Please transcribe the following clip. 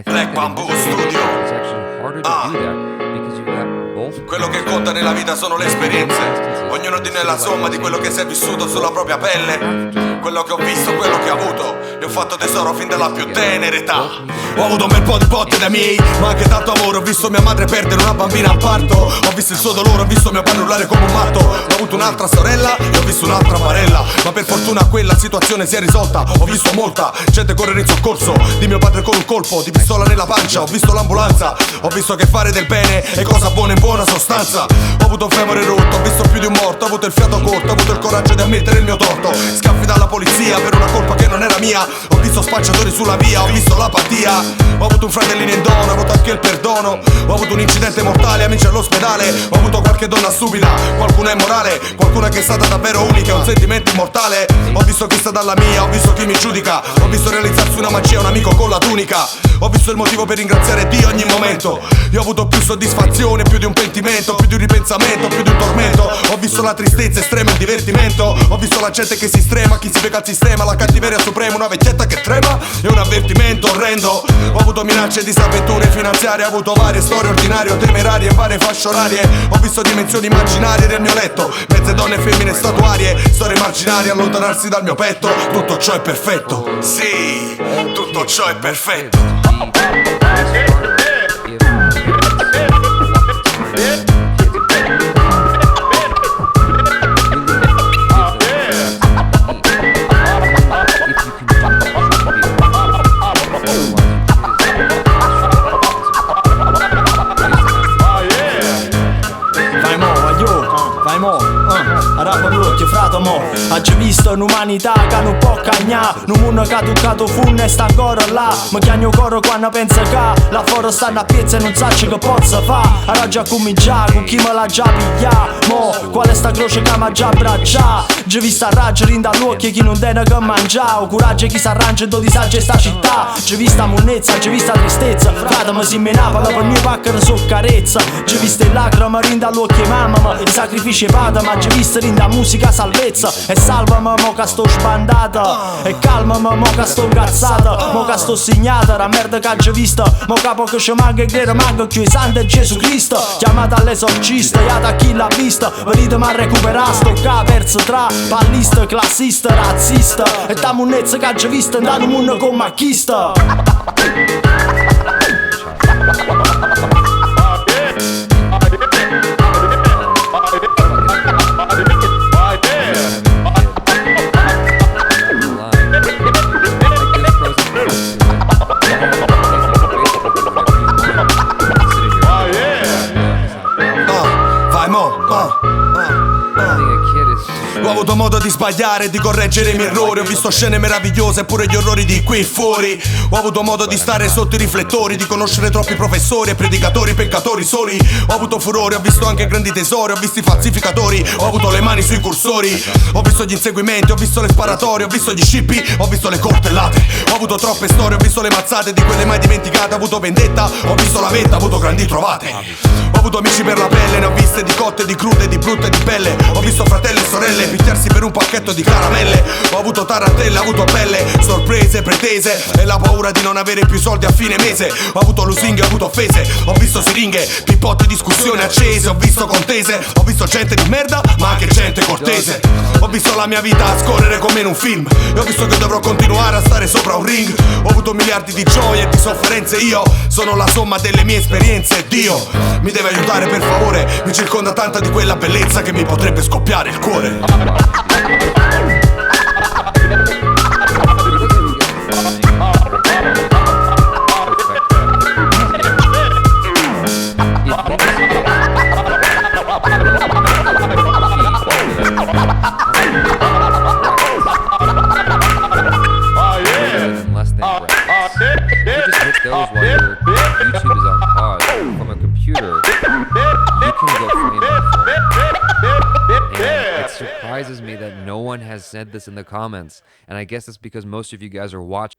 Black Bamboo Studio. Quello che conta nella vita sono le esperienze. Ognuno di noi è la somma di quello che si è vissuto sulla propria pelle. Quello che ho visto, quello che ho avuto. Ne ho fatto tesoro fin dalla più tenera età. Ho avuto un bel po' di botte dai miei, ma anche tanto amore. Ho visto mia madre perdere una bambina al parto. Ho visto il suo dolore, ho visto mio padre urlare come un matto. Ho avuto un'altra sorella e ho visto un'altra barella. Ma per fortuna quella situazione si è risolta. Ho visto molta gente correre in soccorso di mio padre con un colpo di pistola nella pancia. Ho visto l'ambulanza, ho visto che fare del bene è cosa buona in buona sostanza. Ho avuto un femore rotto, ho visto più di un morto. Ho avuto il fiato corto, ho avuto il coraggio di ammettere il mio torto. Scaffi dalla polizia per una colpa che non era mia. Ho visto spacciatori sulla via, ho visto l'apatia. Ho avuto un fratellino in dono, ho avuto anche il perdono. Ho avuto un incidente mortale, amici all'ospedale. Ho avuto qualche donna stupida, qualcuna è morale, qualcuna che è stata davvero unica, un sentimento immortale. Ho visto chi sta dalla mia, ho visto chi mi giudica. Ho visto realizzarsi una magia, un amico con la tunica. Ho visto il motivo per ringraziare Dio ogni momento. Io ho avuto più soddisfazione, più di un pentimento, più di un ripensamento, più di un tormento. Ho visto la tristezza estrema e il divertimento. Ho visto la gente che si strema, chi si piega al sistema, la cattiveria suprema, una vecchietta che trema e un avvertimento orrendo. Ho avuto minacce e disavventure finanziarie, ho avuto varie storie ordinarie o temerarie, varie fasce orarie. Ho visto dimensioni immaginarie del mio letto, mezze donne e femmine statuarie, storie marginali allontanarsi dal mio petto. Tutto ciò è perfetto, sì, tutto ciò è perfetto. Oggi visto un'umanità che non può cagnare, un mondo che ha toccato funne e sta ancora là. Mi chiamo coro quando pensa che la fora stanno a piezza e non sa che possa fa. Allora già cominciare con chi me l'ha già pigliato. Mo, qual è sta croce che mi già abbracciato? Già visto a raggio rinda all'occhio chi non tiene che mangiare. O coraggio chi si arrangia in do disagio in sta città. Già vista monnezza, già vista tristezza. Frate mi si menava per mio pacco su carezza. Già vista il lacrima rinda all'occhio mamma, ma il sacrificio vada. Ma già vista rinda musica salvezza. E salvami mo che sto sbandata. E calmami mo che sto incazzata. Mo che sto segnata, la merda che già vista. Mo capo che ci manca e che manca più i santi Gesù Cristo. Chiamata all'esorcista, iata chi l'ha vista. Venitemi a recuperare sto che ha perso tra pallista, classista, razzista. E ta munnezza che già vista da un mondo con macchista. Ho avuto modo di sbagliare e di correggere i miei errori. Ho visto scene meravigliose e pure gli orrori di qui fuori. Ho avuto modo di stare sotto i riflettori, di conoscere troppi professori e predicatori, peccatori soli. Ho avuto furore, ho visto anche grandi tesori. Ho visto i falsificatori, ho avuto le mani sui cursori. Ho visto gli inseguimenti, ho visto le sparatorie. Ho visto gli scippi, ho visto le coltellate. Ho avuto troppe storie, ho visto le mazzate di quelle mai dimenticate. Ho avuto vendetta, ho visto la vetta, ho avuto grandi trovate. Ho avuto amici per la pelle, ne ho viste di cotte, di crude, di brutte, di pelle. Ho visto fratelli e sorelle picchiarsi per un pacchetto di caramelle. Ho avuto tarantelle, ho avuto belle sorprese, pretese e la paura di non avere più soldi a fine mese. Ho avuto lusinghe, ho avuto offese. Ho visto siringhe, pippotte, discussioni accese. Ho visto contese, ho visto gente di merda ma anche gente cortese. Ho visto la mia vita scorrere come in un film e ho visto che dovrò continuare a stare sopra un ring. Ho avuto miliardi di gioie e di sofferenze. Io sono la somma delle mie esperienze. Dio mi deve aiutare per favore. Mi circonda tanta di quella bellezza che mi potrebbe scoppiare il cuore. Those while your YouTube is on pause from a computer, you can go frame and it surprises me that no one has said this in the comments, and I guess it's because most of you guys are watching.